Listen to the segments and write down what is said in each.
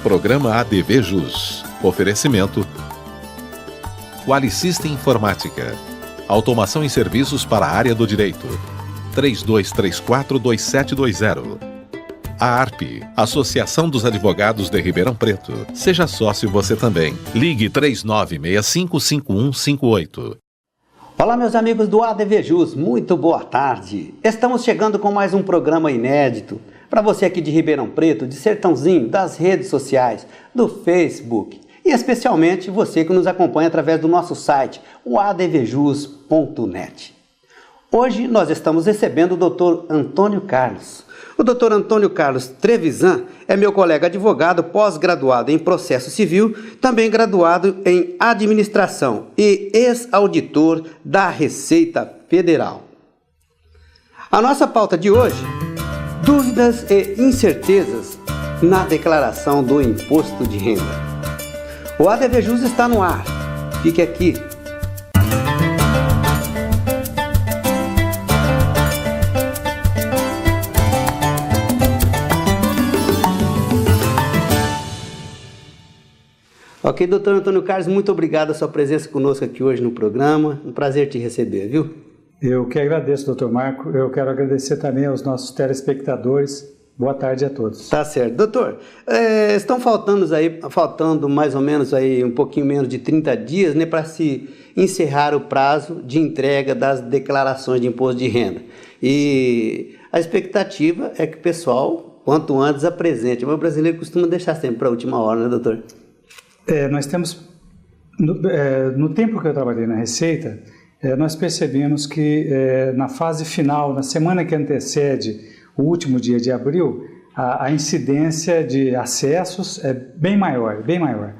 Programa ADV Jus. Oferecimento Qualicista Informática. Automação e serviços para a área do direito. 3234-2720. A ARP, Associação dos Advogados de Ribeirão Preto. Seja sócio você também. Ligue 3965-5158. Olá, meus amigos do ADV Jus, muito boa tarde. Estamos chegando com mais um programa inédito para você aqui de Ribeirão Preto, de Sertãozinho, das redes sociais, do Facebook e especialmente você que nos acompanha através do nosso site, o advjus.net. Hoje nós estamos recebendo o Dr. Antônio Carlos. O Dr. Antônio Carlos Trevisan é meu colega advogado pós-graduado em processo civil, também graduado em administração e ex-auditor da Receita Federal. A nossa pauta de hoje, dúvidas e incertezas na declaração do imposto de renda. O ADV Jus está no ar. Fique aqui. Ok, doutor Antônio Carlos, muito obrigado a sua presença conosco aqui hoje no programa. Um prazer te receber, viu? Eu que agradeço, doutor Marco. Eu quero agradecer também aos nossos telespectadores. Boa tarde a todos. Tá certo. Doutor, estão faltando mais ou menos aí um pouquinho menos de 30 dias, né, para se encerrar o prazo de entrega das declarações de imposto de renda. E a expectativa é que o pessoal, quanto antes, apresente. Mas o brasileiro costuma deixar sempre para a última hora, né, doutor? Nós temos, no tempo que eu trabalhei na Receita, nós percebemos que na fase final, na semana que antecede o último dia de abril, a incidência de acessos é bem maior, bem maior.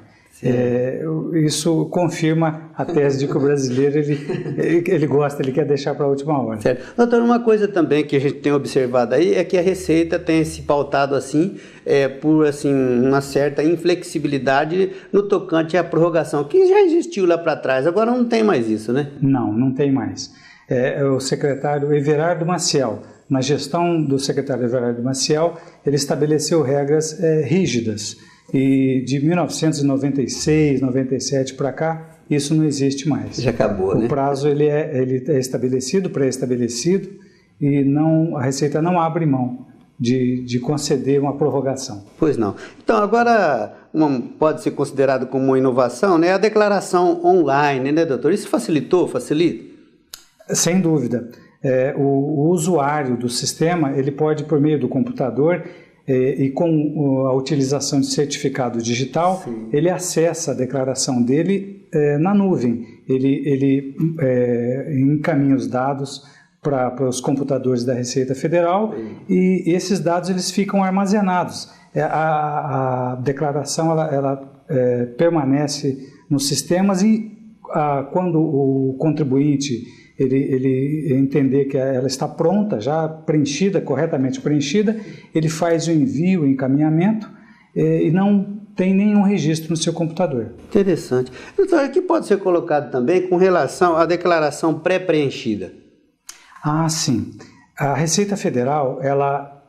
Isso confirma a tese de que o brasileiro ele gosta, ele quer deixar para a última hora. Certo. Doutor, uma coisa também que a gente tem observado aí é que a Receita tem se pautado assim, por assim, uma certa inflexibilidade no tocante à prorrogação, que já existiu lá para trás, agora não tem mais isso, né? Não tem mais. O secretário Everardo Maciel, na gestão do secretário Everardo Maciel, ele estabeleceu regras rígidas. E de 1996, 97 para cá, isso não existe mais. Já acabou, né? O prazo ele é estabelecido, pré-estabelecido, e a Receita não abre mão de conceder uma prorrogação. Pois não. Então, agora, pode ser considerado como uma inovação, né? A declaração online, né, doutor? Isso facilita? Sem dúvida. O usuário do sistema, ele pode, por meio do computador, e com a utilização de certificado digital, sim, ele acessa a declaração dele na nuvem. Ele encaminha os dados para os computadores da Receita Federal, sim, e esses dados eles ficam armazenados. A declaração ela permanece nos sistemas e quando o contribuinte ele entender que ela está pronta, já preenchida, corretamente preenchida, ele faz o envio, o encaminhamento e não tem nenhum registro no seu computador. Interessante. Doutor, aqui pode ser colocado também com relação à declaração pré-preenchida. Sim. A Receita Federal, ela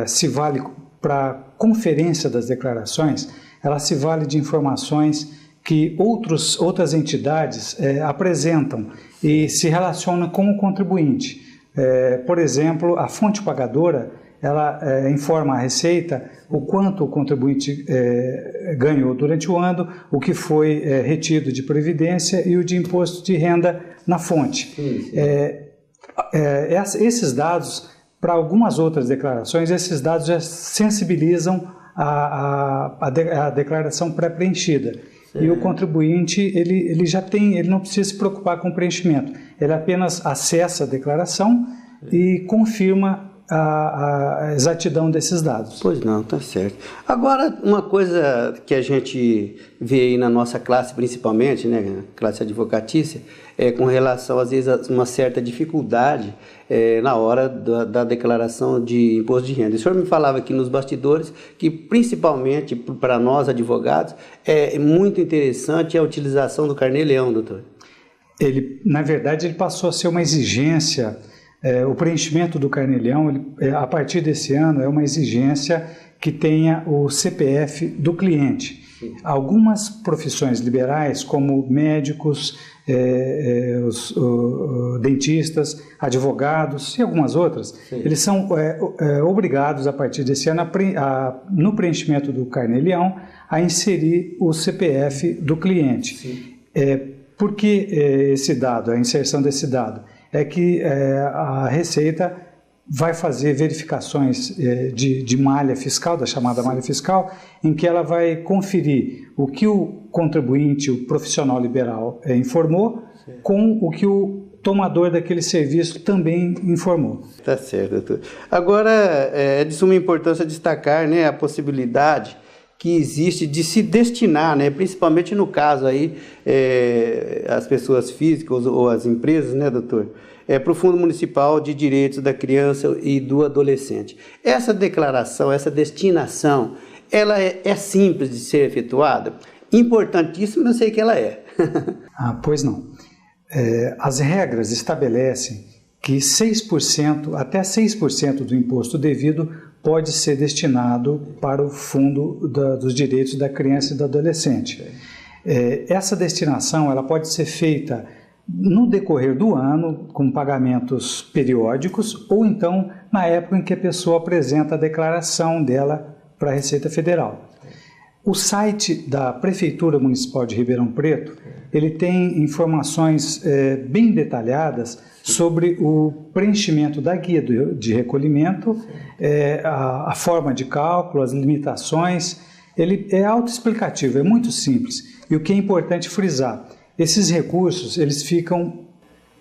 se vale para conferência das declarações, ela se vale de informações que outras entidades apresentam e se relacionam com o contribuinte. Por exemplo, a fonte pagadora, ela informa a Receita o quanto o contribuinte ganhou durante o ano, o que foi retido de previdência e o de imposto de renda na fonte. Esses dados, para algumas outras declarações, esses dados já sensibilizam a declaração pré-preenchida. E o contribuinte, ele já tem, ele não precisa se preocupar com o preenchimento. Ele apenas acessa a declaração e confirma a exatidão desses dados. Pois não, tá certo. Agora, uma coisa que a gente vê aí na nossa classe, principalmente, né, classe advocatícia, com relação, às vezes, a uma certa dificuldade na hora da declaração de imposto de renda. O senhor me falava aqui nos bastidores que, principalmente para nós advogados, é muito interessante a utilização do Carnê-Leão, doutor. Na verdade, ele passou a ser uma exigência. O preenchimento do Carnê-Leão, a partir desse ano, é uma exigência que tenha o CPF do cliente. Sim. Algumas profissões liberais, como médicos, os dentistas, advogados e algumas outras, Sim. eles são obrigados, a partir desse ano, no preenchimento do Carnê-Leão, a inserir o CPF do cliente. Sim. Por que esse dado, a inserção desse dado? É que a Receita vai fazer verificações de malha fiscal, da chamada malha fiscal, em que ela vai conferir o que o contribuinte, o profissional liberal informou, com o que o tomador daquele serviço também informou. Tá certo, doutor. Agora, é de suma importância destacar, né, a possibilidade que existe de se destinar, né, principalmente no caso aí, as pessoas físicas ou as empresas, né, doutor, para o Fundo Municipal de Direitos da Criança e do Adolescente. Essa declaração, essa destinação, ela é simples de ser efetuada? Importantíssima, eu sei que ela é. Pois não. As regras estabelecem que 6%, até 6% do imposto devido pode ser destinado para o Fundo dos Direitos da Criança e do Adolescente. Essa destinação ela pode ser feita no decorrer do ano, com pagamentos periódicos, ou então na época em que a pessoa apresenta a declaração dela para a Receita Federal. O site da Prefeitura Municipal de Ribeirão Preto, ele tem informações bem detalhadas sobre o preenchimento da guia de recolhimento, a forma de cálculo, as limitações. Ele é autoexplicativo, é muito simples. E o que é importante frisar, esses recursos, eles ficam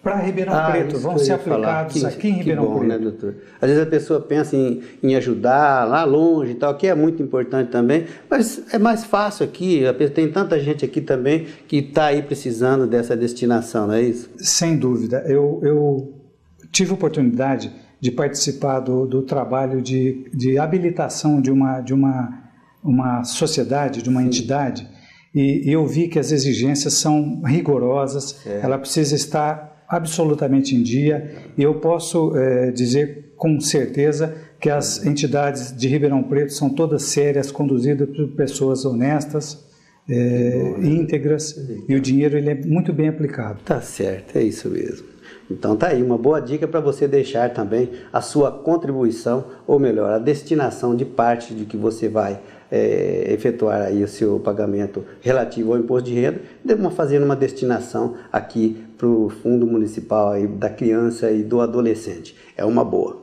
para Ribeirão Preto, vão ser aplicados aqui em Ribeirão Preto. Né, doutor? Às vezes a pessoa pensa em ajudar lá longe e tal, que é muito importante também, mas é mais fácil aqui, tem tanta gente aqui também que está aí precisando dessa destinação, não é isso? Sem dúvida. Eu tive a oportunidade de participar do trabalho de habilitação de uma sociedade, de uma entidade, e eu vi que as exigências são rigorosas, ela precisa estar absolutamente em dia, e eu posso dizer com certeza que as entidades de Ribeirão Preto são todas sérias, conduzidas por pessoas honestas, íntegras, e o dinheiro ele é muito bem aplicado. Tá certo, é isso mesmo. Então tá aí uma boa dica para você deixar também a sua contribuição, ou melhor, a destinação de parte de que você vai efetuar aí o seu pagamento relativo ao imposto de renda, fazendo uma destinação aqui para o Fundo Municipal aí da Criança e do Adolescente. É uma boa.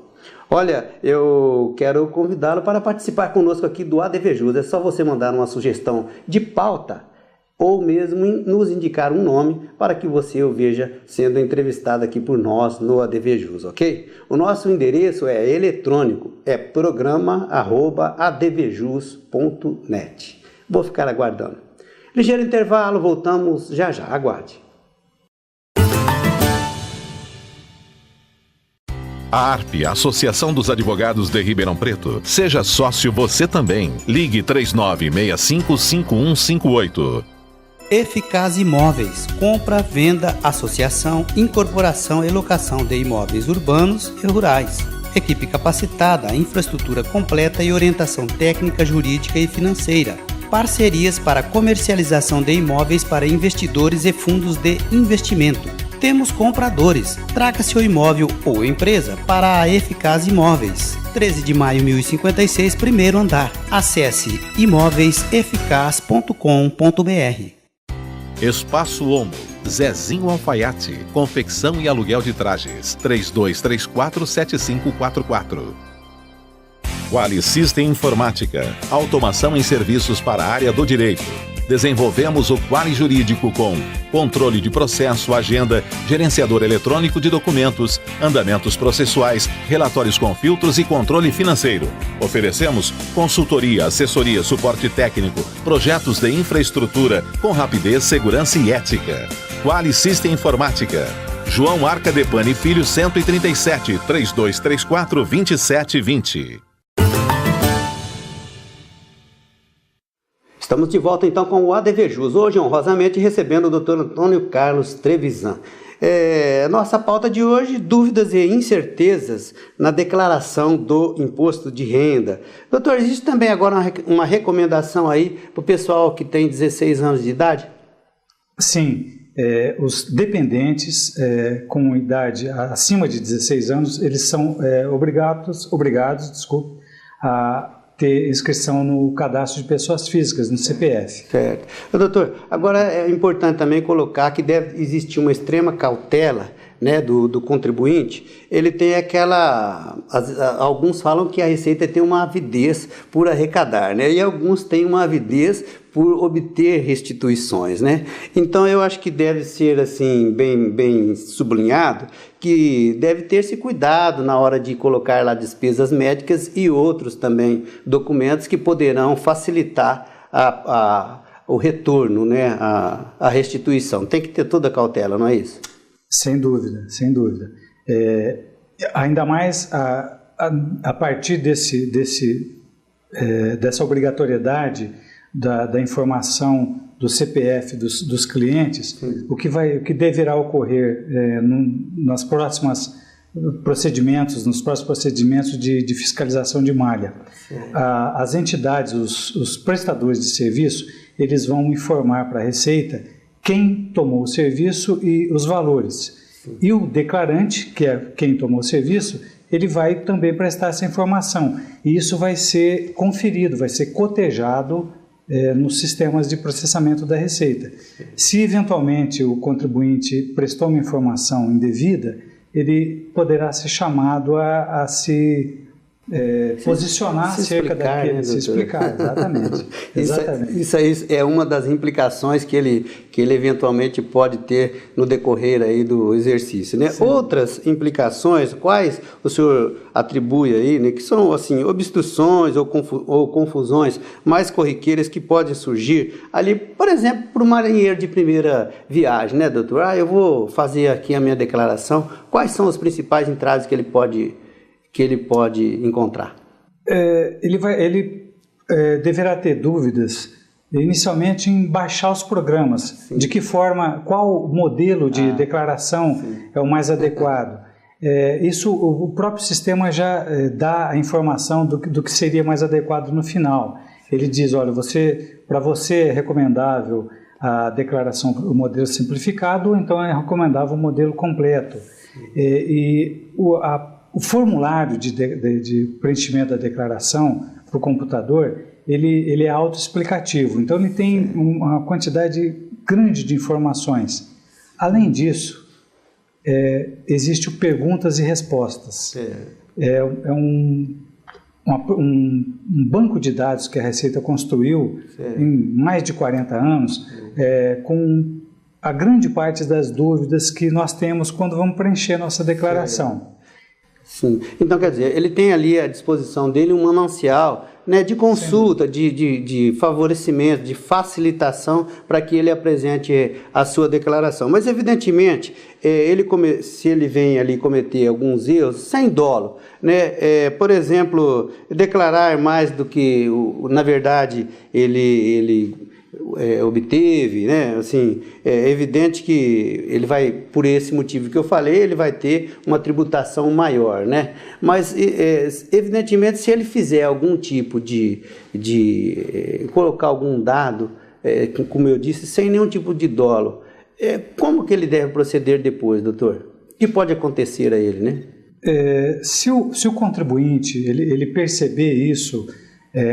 Olha, eu quero convidá-lo para participar conosco aqui do ADVJus. É só você mandar uma sugestão de pauta ou mesmo nos indicar um nome para que você o veja sendo entrevistado aqui por nós no ADVJus, ok? O nosso endereço é eletrônico, é programa@advjus.net. Vou ficar aguardando. Ligeiro intervalo, voltamos já já, aguarde. A ARP, Associação dos Advogados de Ribeirão Preto. Seja sócio você também. Ligue 3965-5158. Eficaz Imóveis, compra, venda, associação, incorporação e locação de imóveis urbanos e rurais. Equipe capacitada, infraestrutura completa e orientação técnica, jurídica e financeira. Parcerias para comercialização de imóveis para investidores e fundos de investimento. Temos compradores. Traga seu imóvel ou empresa para a Eficaz Imóveis. 13 de maio 1056, primeiro andar. Acesse imóveiseficaz.com.br. Espaço Homo, Zezinho Alfaiate, confecção e aluguel de trajes, 3234-7544. Quali System Informática, automação em serviços para a área do direito. Desenvolvemos o Quali Jurídico com controle de processo, agenda, gerenciador eletrônico de documentos, andamentos processuais, relatórios com filtros e controle financeiro. Oferecemos consultoria, assessoria, suporte técnico, projetos de infraestrutura com rapidez, segurança e ética. Quali System Informática. João Arcadepani Filho 137, 3234-2720. Estamos de volta então com o ADVJus, hoje honrosamente recebendo o Dr. Antônio Carlos Trevisan. Nossa pauta de hoje, dúvidas e incertezas na declaração do imposto de renda. Doutor, existe também agora uma recomendação aí para o pessoal que tem 16 anos de idade? Sim, os dependentes com idade acima de 16 anos, eles são obrigados a ter inscrição no cadastro de pessoas físicas, no CPF. Certo. Doutor, agora é importante também colocar que deve existir uma extrema cautela, né, do contribuinte. Ele tem alguns falam que a Receita tem uma avidez por arrecadar, né, e alguns têm uma avidez por obter restituições, né? Então eu acho que deve ser assim bem sublinhado que deve ter-se cuidado na hora de colocar lá despesas médicas e outros também documentos que poderão facilitar o retorno, né, a restituição. Tem que ter toda a cautela, não é isso? Sem dúvida, sem dúvida. Ainda mais a partir dessa obrigatoriedade da informação do CPF dos clientes, o que deverá ocorrer nos próximos procedimentos de fiscalização de malha. As entidades, os prestadores de serviço, eles vão informar para a Receita quem tomou o serviço e os valores. E o declarante, que é quem tomou o serviço, ele vai também prestar essa informação. E isso vai ser conferido, vai ser cotejado nos sistemas de processamento da Receita. Se eventualmente o contribuinte prestou uma informação indevida, ele poderá ser chamado a se posicionar acerca daquele, né, se explicar, exatamente. Isso aí é uma das implicações que ele eventualmente pode ter no decorrer aí do exercício, né? Outras implicações, quais o senhor atribui aí, né, que são assim obstruções ou confusões mais corriqueiras que podem surgir ali, por exemplo, para o marinheiro de primeira viagem, né, doutor? Eu vou fazer aqui a minha declaração. Quais são os principais entraves que ele pode encontrar? Ele deverá ter dúvidas inicialmente em baixar os programas. Sim. De que forma, qual modelo de declaração é o mais adequado. Isso o próprio sistema já dá a informação do que seria mais adequado no final. Ele diz, olha, para você é recomendável a declaração, o modelo simplificado, ou então é recomendável o modelo completo. O formulário de preenchimento da declaração para o computador, ele é autoexplicativo, então ele tem uma quantidade grande de informações. Além disso, existe o perguntas e respostas. Um banco de dados que a Receita construiu em mais de 40 anos, com a grande parte das dúvidas que nós temos quando vamos preencher nossa declaração. Sim. Então, quer dizer, ele tem ali à disposição dele um manancial, né, de consulta, de favorecimento, de facilitação para que ele apresente a sua declaração. Mas, evidentemente, se ele vem ali cometer alguns erros, sem dolo, né, por exemplo, declarar mais do que, na verdade, ele obteve, né? Assim, é evidente que ele vai, por esse motivo que eu falei, ele vai ter uma tributação maior, né? Mas, evidentemente, se ele fizer algum tipo de colocar algum dado, como eu disse, sem nenhum tipo de dolo, como que ele deve proceder depois, doutor? O que pode acontecer a ele, né? Se o contribuinte ele perceber isso,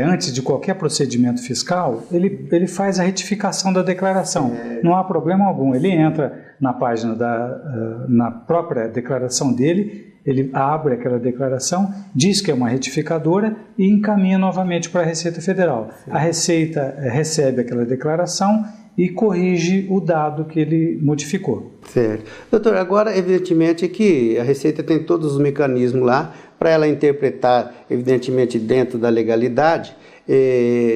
antes de qualquer procedimento fiscal, ele faz a retificação da declaração. Não há problema algum. Ele entra na página na própria declaração dele, ele abre aquela declaração, diz que é uma retificadora e encaminha novamente para a Receita Federal. Sim. A Receita recebe aquela declaração e corrige o dado que ele modificou. Certo. Doutor, agora, evidentemente, que a Receita tem todos os mecanismos lá para ela interpretar, evidentemente, dentro da legalidade,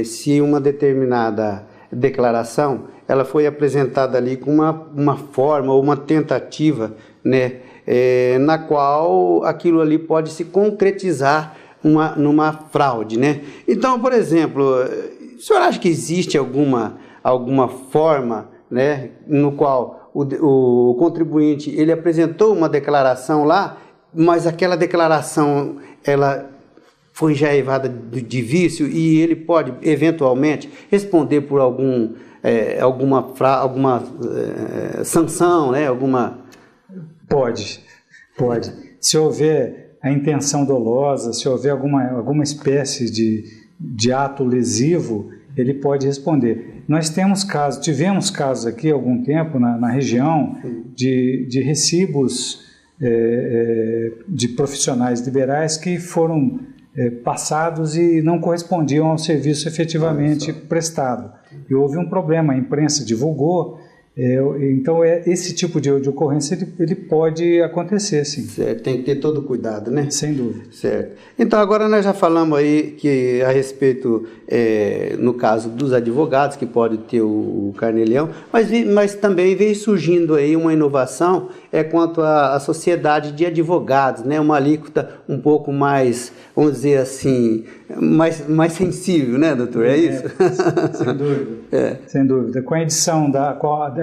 se uma determinada declaração ela foi apresentada ali com uma forma ou uma tentativa, né, na qual aquilo ali pode se concretizar numa fraude, né? Então, por exemplo, o senhor acha que existe alguma forma, né, no qual o contribuinte ele apresentou uma declaração lá, mas aquela declaração ela foi já evada de vício e ele pode eventualmente responder por alguma sanção, né? Pode. Se houver a intenção dolosa, se houver alguma espécie de ato lesivo, ele pode responder. Nós tivemos casos aqui há algum tempo na região de recibos de profissionais liberais que foram passados e não correspondiam ao serviço efetivamente prestado. E houve um problema, a imprensa divulgou. Então, esse tipo de ocorrência ele pode acontecer, sim. Certo, tem que ter todo cuidado, né? Sem dúvida. Certo. Então, agora nós já falamos aí que a respeito, no caso dos advogados, que pode ter o carnê-leão, mas também veio surgindo aí uma inovação quanto à sociedade de advogados, né? Uma alíquota um pouco mais, vamos dizer assim, mais sensível, né, doutor? É isso? Sem dúvida. Sem dúvida. Com a edição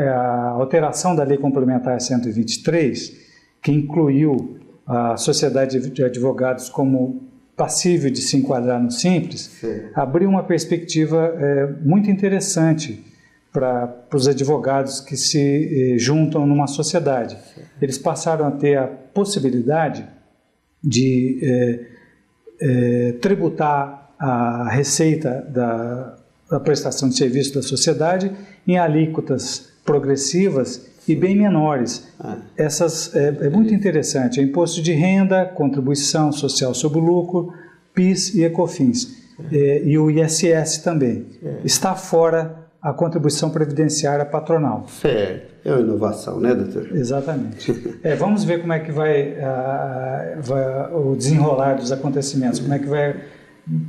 a alteração da Lei Complementar 123, que incluiu a sociedade de advogados como passível de se enquadrar no Simples, abriu uma perspectiva muito interessante para os advogados que se juntam numa sociedade. Eles passaram a ter a possibilidade de tributar a receita da prestação de serviço da sociedade em alíquotas progressivas e bem menores. Essas é muito interessante. É imposto de renda, contribuição social sobre o lucro, PIS e ECOFINS. E o ISS também. Está fora a contribuição previdenciária patronal. Certo. É uma inovação, né, doutor? Exatamente. Vamos ver como é que vai o desenrolar dos acontecimentos, como é que vai...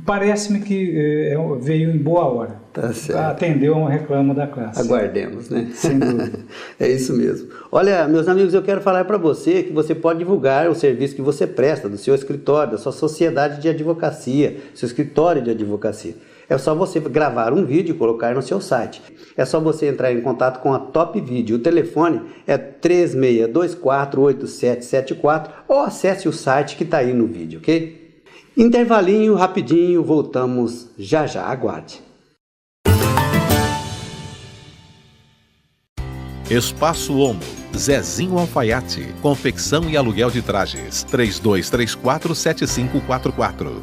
Parece-me que veio em boa hora. Tá certo. Atendeu a um reclamo da classe. Aguardemos, né? Sem dúvida. É isso mesmo. Olha, meus amigos, eu quero falar para você que você pode divulgar o serviço que você presta do seu escritório, da sua sociedade de advocacia, seu escritório de advocacia. É só você gravar um vídeo e colocar no seu site. É só você entrar em contato com a Top Video. O telefone é 36248774 ou acesse o site que está aí no vídeo, ok? Intervalinho, rapidinho, voltamos já, aguarde. Espaço Homo, Zezinho Alfaiate, confecção e aluguel de trajes, 3234-7544.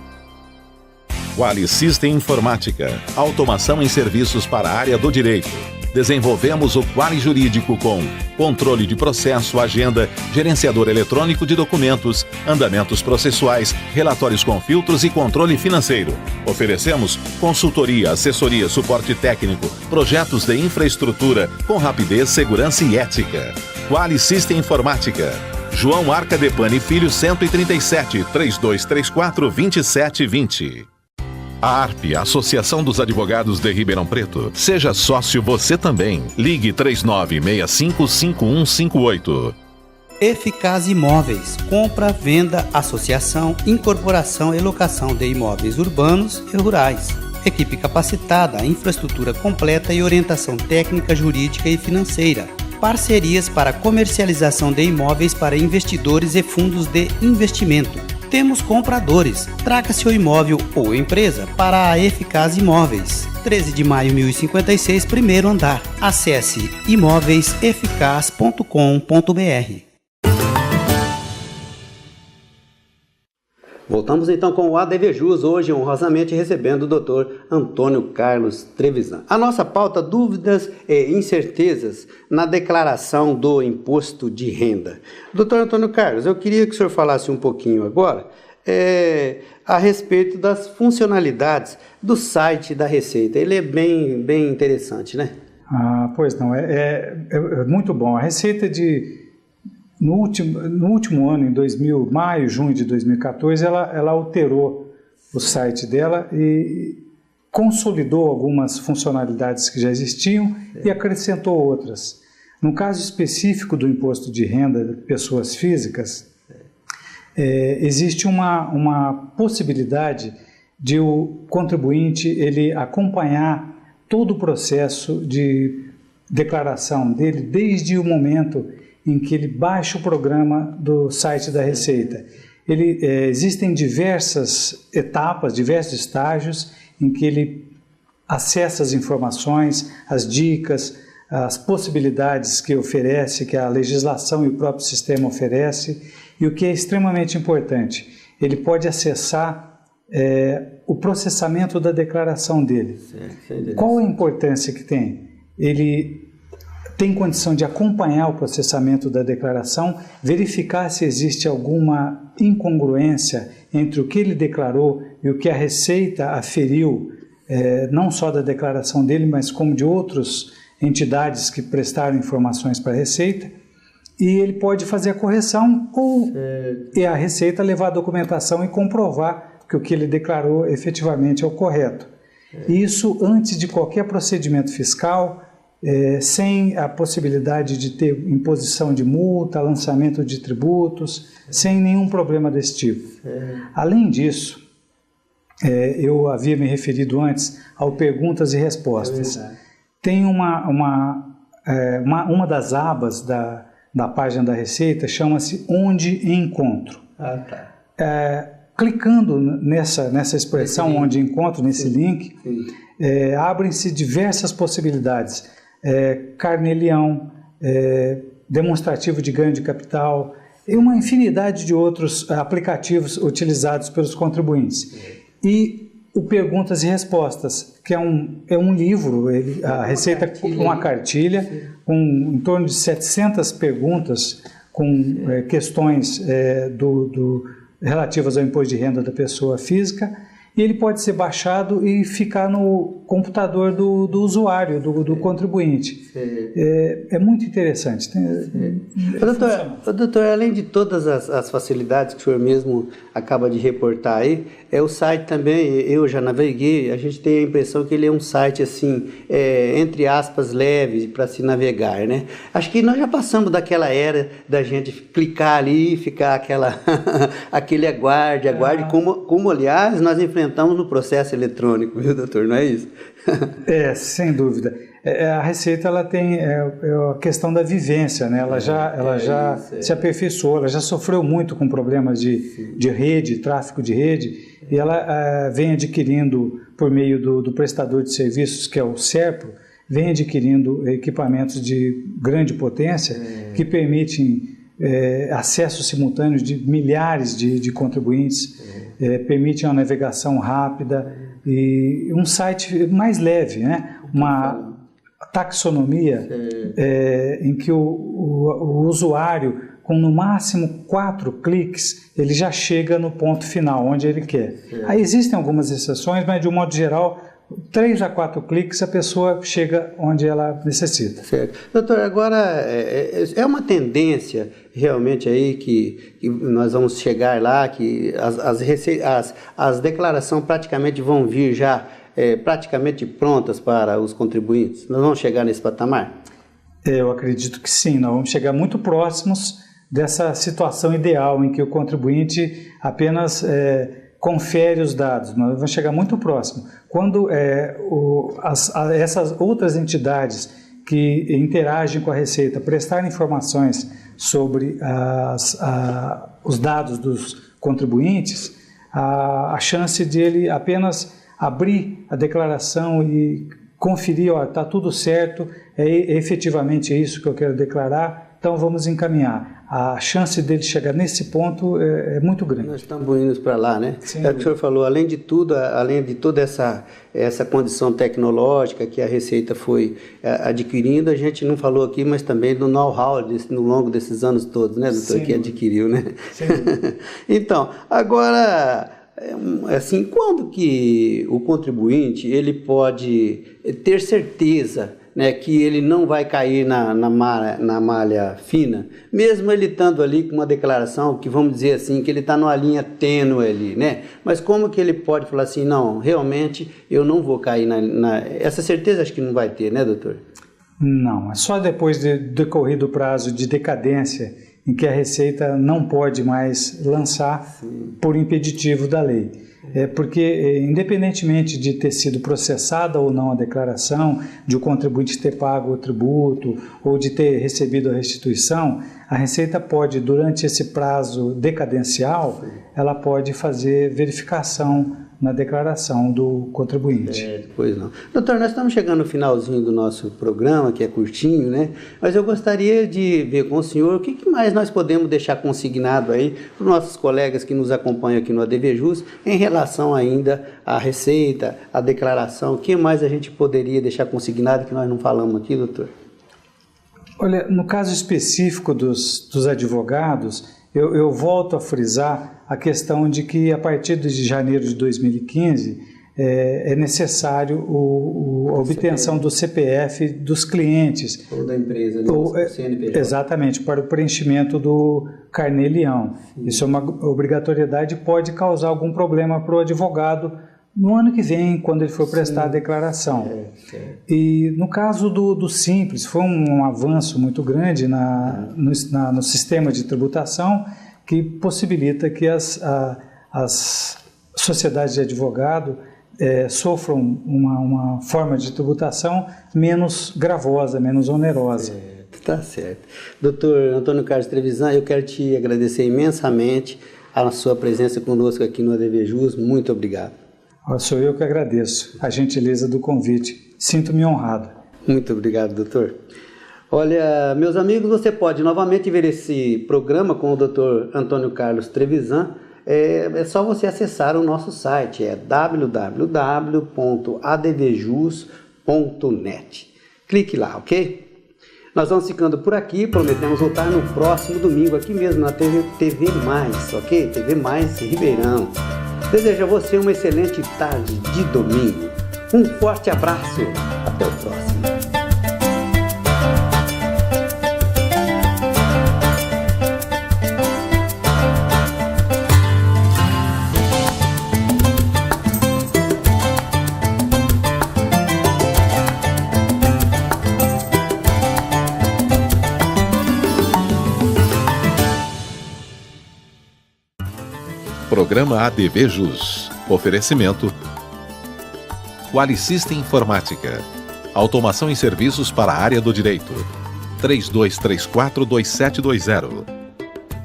Quali System Informática, automação em serviços para a área do direito. Desenvolvemos o Quali Jurídico com controle de processo, agenda, gerenciador eletrônico de documentos, andamentos processuais, relatórios com filtros e controle financeiro. Oferecemos consultoria, assessoria, suporte técnico, projetos de infraestrutura com rapidez, segurança e ética. Quali System Informática. João Arca Depani Filho 137, 3234-2720. A ARP, Associação dos Advogados de Ribeirão Preto. Seja sócio você também. Ligue 3965-5158. Eficaz Imóveis. Compra, venda, associação, incorporação e locação de imóveis urbanos e rurais. Equipe capacitada, infraestrutura completa e orientação técnica, jurídica e financeira. Parcerias para comercialização de imóveis para investidores e fundos de investimento. Temos compradores. Traga seu imóvel ou empresa para a Eficaz Imóveis. 13 de maio 1056, primeiro andar. Acesse imóveiseficaz.com.br. Voltamos então com o ADVJus, hoje honrosamente recebendo o Dr. Antônio Carlos Trevisan. A nossa pauta, dúvidas e incertezas na declaração do imposto de renda. Dr. Antônio Carlos, eu queria que o senhor falasse um pouquinho agora a respeito das funcionalidades do site da Receita. Ele é bem interessante, né? Pois não, é muito bom. A Receita no último ano, em maio, junho de 2014, ela alterou o site dela e consolidou algumas funcionalidades que já existiam e acrescentou outras. No caso específico do imposto de renda de pessoas físicas, existe uma possibilidade de o contribuinte ele acompanhar todo o processo de declaração dele desde o momento em que ele baixa o programa do site da Receita. Existem diversas etapas, diversos estágios em que ele acessa as informações, as dicas, as possibilidades que oferece, que a legislação e o próprio sistema oferece, e o que é extremamente importante, ele pode acessar o processamento da declaração dele. Qual a importância que tem? Ele tem condição de acompanhar o processamento da declaração, verificar se existe alguma incongruência entre o que ele declarou e o que a Receita aferiu, não só da declaração dele, mas como de outras entidades que prestaram informações para a Receita, e ele pode fazer a correção e a Receita levar a documentação e comprovar que o que ele declarou efetivamente é o correto. Isso antes de qualquer procedimento fiscal, sem a possibilidade de ter imposição de multa, lançamento de tributos, sem nenhum problema desse tipo. Além disso, eu havia me referido antes ao perguntas e respostas. Tem uma das abas da página da Receita, chama-se Onde Encontro. Clicando nessa expressão Onde Encontro, nesse link, abrem-se diversas possibilidades. Carnê-leão, demonstrativo de ganho de capital e uma infinidade de outros aplicativos utilizados pelos contribuintes. E o Perguntas e Respostas, que é um livro, a Receita com uma cartilha, com em torno de 700 perguntas, com questões relativas ao imposto de renda da pessoa física, e ele pode ser baixado e ficar no computador do usuário, do contribuinte. É muito interessante. Doutor, além de todas as facilidades que o senhor mesmo acaba de reportar aí, o site também, eu já naveguei, a gente tem a impressão que ele é um site assim, entre aspas, leve para se navegar, né? Acho que nós já passamos daquela era da gente clicar ali e ficar aquele aguarde, como aliás nós enfrentamos no processo eletrônico, viu, doutor? Não é isso? Sem dúvida. A Receita ela tem a questão da vivência, né? Ela já se aperfeiçoou, ela já sofreu muito com problemas de rede, tráfego de rede, e ela vem adquirindo, por meio do prestador de serviços, que é o SERPRO, vem adquirindo equipamentos de grande potência que permitem acesso simultâneo de milhares de contribuintes, permitem uma navegação rápida e um site mais leve, né? Uma taxonomia em que o usuário, com no máximo 4 cliques, ele já chega no ponto final, onde ele quer. Aí existem algumas exceções, mas de um modo geral, 3 a 4 cliques a pessoa chega onde ela necessita. Certo. Doutor, agora é uma tendência realmente aí que nós vamos chegar lá, que as declarações praticamente vão vir já praticamente prontas para os contribuintes? Nós vamos chegar nesse patamar? Eu acredito que sim, nós vamos chegar muito próximos dessa situação ideal em que o contribuinte apenas confere os dados. Nós vamos chegar muito próximo. Quando essas outras entidades que interagem com a Receita prestarem informações sobre os dados dos contribuintes, a chance dele apenas abrir a declaração e conferir, está tudo certo, efetivamente isso que eu quero declarar, então vamos encaminhar. A chance dele chegar nesse ponto é muito grande. Nós estamos indo para lá, né? É o que o senhor falou, além de tudo, além de toda essa condição tecnológica que a Receita foi adquirindo, a gente não falou aqui, mas também do know-how no longo desses anos todos, né, doutor, que adquiriu, né? Sim. Então, agora, assim, quando que o contribuinte ele pode ter certeza, né, que ele não vai cair na malha fina, mesmo ele estando ali com uma declaração que, vamos dizer assim, que ele está numa linha tênue ali, né? Mas como que ele pode falar assim, não, realmente eu não vou cair essa certeza acho que não vai ter, né, doutor? Não, é só depois de decorrido o prazo de decadência em que a Receita não pode mais lançar por impeditivo da lei. Porque, independentemente de ter sido processada ou não a declaração, de o contribuinte ter pago o tributo ou de ter recebido a restituição, a Receita pode, durante esse prazo decadencial, ela pode fazer verificação na declaração do contribuinte. Pois não. Doutor, nós estamos chegando no finalzinho do nosso programa, que é curtinho, né? Mas eu gostaria de ver com o senhor o que mais nós podemos deixar consignado aí para os nossos colegas que nos acompanham aqui no ADVJus em relação ainda à Receita, à declaração. O que mais a gente poderia deixar consignado que nós não falamos aqui, doutor? Olha, no caso específico dos advogados, eu volto a frisar a questão de que a partir de janeiro de 2015 é necessário a obtenção do CPF dos clientes. Ou da empresa, né? CNPJ. Exatamente, para o preenchimento do carnê-leão. Isso é uma obrigatoriedade e pode causar algum problema para o advogado no ano que vem, quando ele for prestar a declaração. E no caso do Simples, foi um avanço muito grande no sistema de tributação que possibilita que as sociedades de advogado sofram uma forma de tributação menos gravosa, menos onerosa. Tá certo. Doutor Antônio Carlos Trevisan, eu quero te agradecer imensamente a sua presença conosco aqui no ADVJus. Muito obrigado. Sou eu que agradeço a gentileza do convite. Sinto-me honrado. Muito obrigado, doutor. Olha, meus amigos, você pode novamente ver esse programa com o doutor Antônio Carlos Trevisan. É só você acessar o nosso site, www.advjus.net. Clique lá, ok? Nós vamos ficando por aqui, prometemos voltar no próximo domingo, aqui mesmo na TV Mais, ok? TV Mais Ribeirão. Desejo a você uma excelente tarde de domingo. Um forte abraço. Até o próximo. Programa ADVJus. Oferecimento Qualisystem Informática. Automação em serviços para a área do direito. 3234-2720.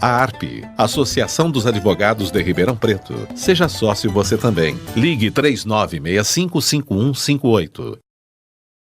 A ARP, Associação dos Advogados de Ribeirão Preto. Seja sócio você também. Ligue 3965-5158.